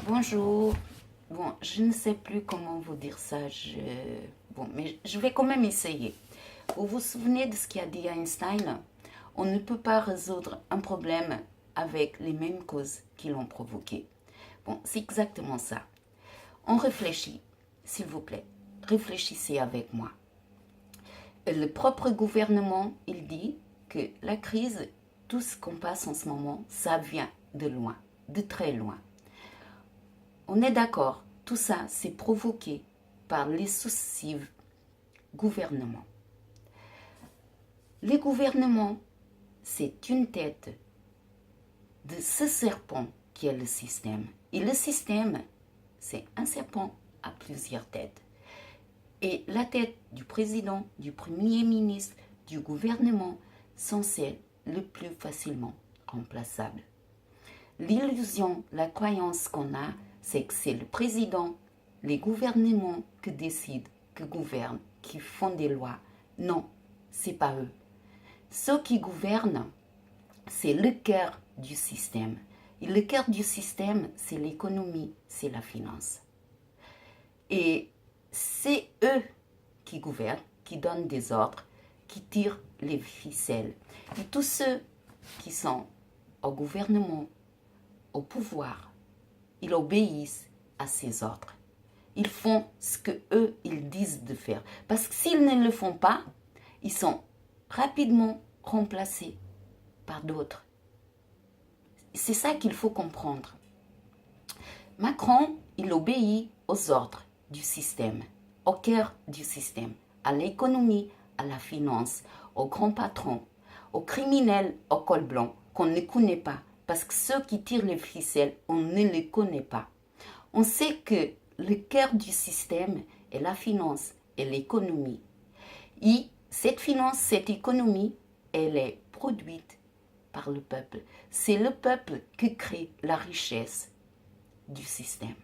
Bonjour. Bon, je ne sais plus comment vous dire ça. Bon, mais je vais quand même essayer. Vous vous souvenez de ce qu'a dit Einstein? On ne peut pas résoudre un problème avec les mêmes causes qui l'ont provoqué. Bon, c'est exactement ça. On réfléchit, s'il vous plaît. Réfléchissez avec moi. Le propre gouvernement, il dit que la crise, tout ce qu'on passe en ce moment, ça vient de loin, de très loin. On est d'accord, tout ça, c'est provoqué par les successifs gouvernements. Les gouvernements, c'est une tête de ce serpent qui est le système. Et le système, c'est un serpent à plusieurs têtes. Et la tête du président, du premier ministre, du gouvernement sont celles le plus facilement remplaçables. L'illusion, la croyance qu'on a, c'est que c'est le président, les gouvernements qui décident, qui gouvernent, qui font des lois. Non, c'est pas eux. Ceux qui gouvernent, c'est le cœur du système. Et le cœur du système, c'est l'économie, c'est la finance. Et c'est eux qui gouvernent, qui donnent des ordres, qui tirent les ficelles. Et tous ceux qui sont au gouvernement, au pouvoir, ils obéissent à ces ordres. Ils font ce que eux ils disent de faire. Parce que s'ils ne le font pas, ils sont rapidement remplacés par d'autres. C'est ça qu'il faut comprendre. Macron, il obéit aux ordres du système, au cœur du système, à l'économie, à la finance, aux grands patrons, aux criminels au col blanc qu'on ne connaît pas. Parce que ceux qui tirent les ficelles, on ne les connaît pas. On sait que le cœur du système est la finance et l'économie. Et cette finance, cette économie, elle est produite par le peuple. C'est le peuple qui crée la richesse du système.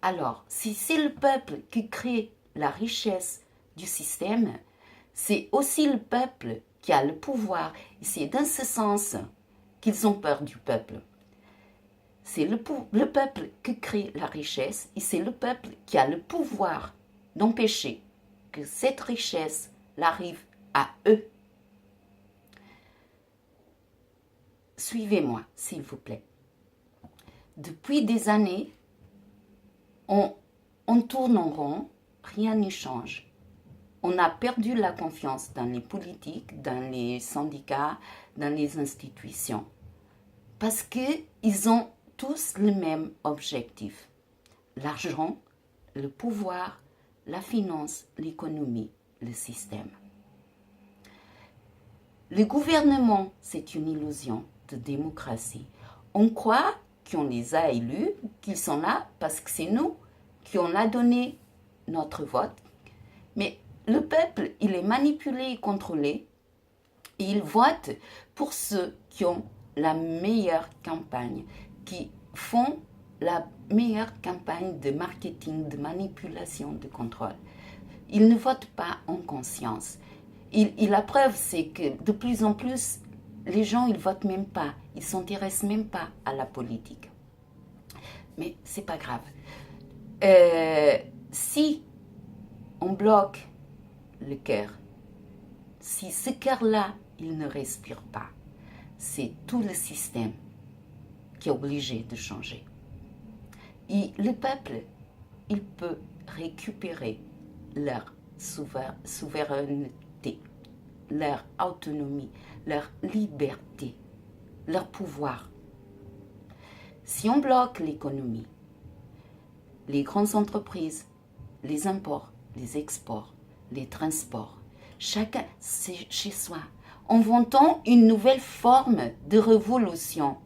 Alors, si c'est le peuple qui crée la richesse du système, c'est aussi le peuple qui a le pouvoir. Et c'est dans ce sens qu'ils ont peur du peuple. C'est le peuple qui crée la richesse et c'est le peuple qui a le pouvoir d'empêcher que cette richesse arrive à eux. Suivez-moi, s'il vous plaît. Depuis des années, on tourne en rond, rien ne change. On a perdu la confiance dans les politiques, dans les syndicats, dans les institutions. Parce qu'ils ont tous le même objectif. L'argent, le pouvoir, la finance, l'économie, le système. Le gouvernement, c'est une illusion de démocratie. On croit qu'on les a élus, qu'ils sont là parce que c'est nous qui on a donné notre vote. Mais le peuple, il est manipulé et contrôlé. Et il vote pour ceux qui ont la meilleure campagne, qui font la meilleure campagne de marketing, de manipulation, de contrôle. Ils ne votent pas en conscience. Et la preuve, c'est que de plus en plus, les gens, ils votent même pas. Ils s'intéressent même pas à la politique. Mais c'est pas grave. Si on bloque le cœur, si ce cœur-là, il ne respire pas, c'est tout le système qui est obligé de changer. Et le peuple, il peut récupérer leur souveraineté, leur autonomie, leur liberté, leur pouvoir. Si on bloque l'économie, les grandes entreprises, les imports, les exports, les transports, chacun chez soi, inventons une nouvelle forme de révolution.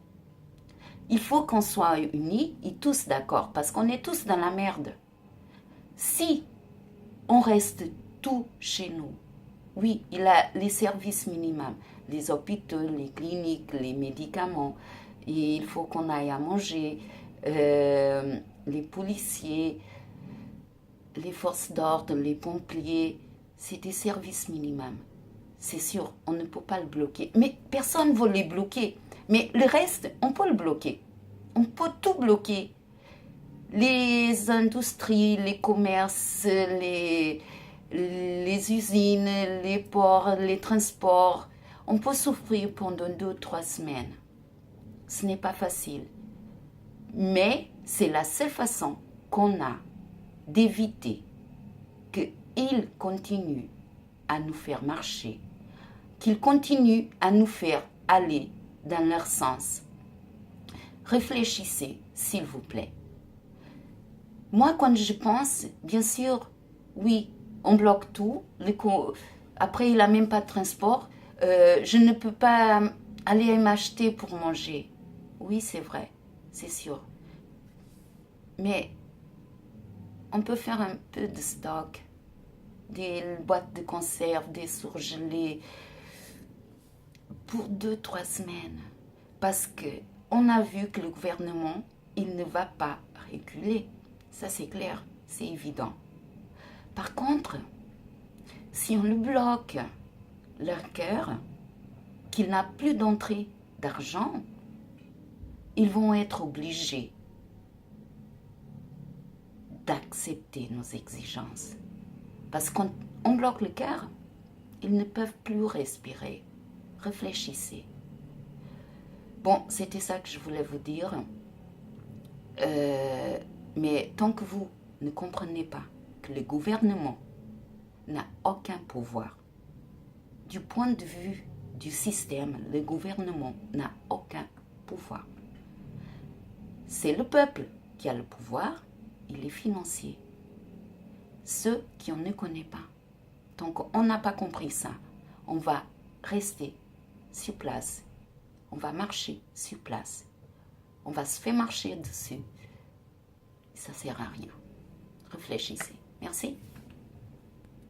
Il faut qu'on soit unis et tous d'accord, parce qu'on est tous dans la merde. Si on reste tout chez nous, oui, il y a les services minimums, les hôpitaux, les cliniques, les médicaments, et il faut qu'on aille à manger, les policiers, les forces d'ordre, les pompiers, c'est des services minimums. C'est sûr, on ne peut pas le bloquer. Mais personne ne veut les bloquer. Mais le reste, on peut le bloquer. On peut tout bloquer. les industries, les commerces, les usines, les ports, les transports. On peut souffrir pendant 2 ou 3 semaines. Ce n'est pas facile. Mais c'est la seule façon qu'on a d'éviter qu'ils continuent à nous faire marcher, qu'ils continuent à nous faire aller dans leur sens. Réfléchissez, s'il vous plaît. Moi, quand je pense, bien sûr, oui, on bloque tout. Après, il n'a même pas de transport. Je ne peux pas aller m'acheter pour manger. Oui, c'est vrai, c'est sûr. Mais on peut faire un peu de stock, des boîtes de conserve, des surgelés pour 2 ou 3 semaines. Parce qu'on a vu que le gouvernement, il ne va pas réguler. Ça, c'est clair, c'est évident. Par contre, si on le bloque leur cœur, qu'il n'a plus d'entrée d'argent, ils vont être obligés d'accepter nos exigences. Parce qu'on bloque le cœur, ils ne peuvent plus respirer. Réfléchissez. Bon, c'était ça que je voulais vous dire. Mais tant que vous ne comprenez pas que le gouvernement n'a aucun pouvoir, du point de vue du système, le gouvernement n'a aucun pouvoir. C'est le peuple qui a le pouvoir et les financiers. Ceux qui ne connaissent pas. Tant qu'on n'a pas compris ça, on va rester sur place. On va marcher sur place. On va se faire marcher dessus. Ça ne sert à rien. Réfléchissez. Merci.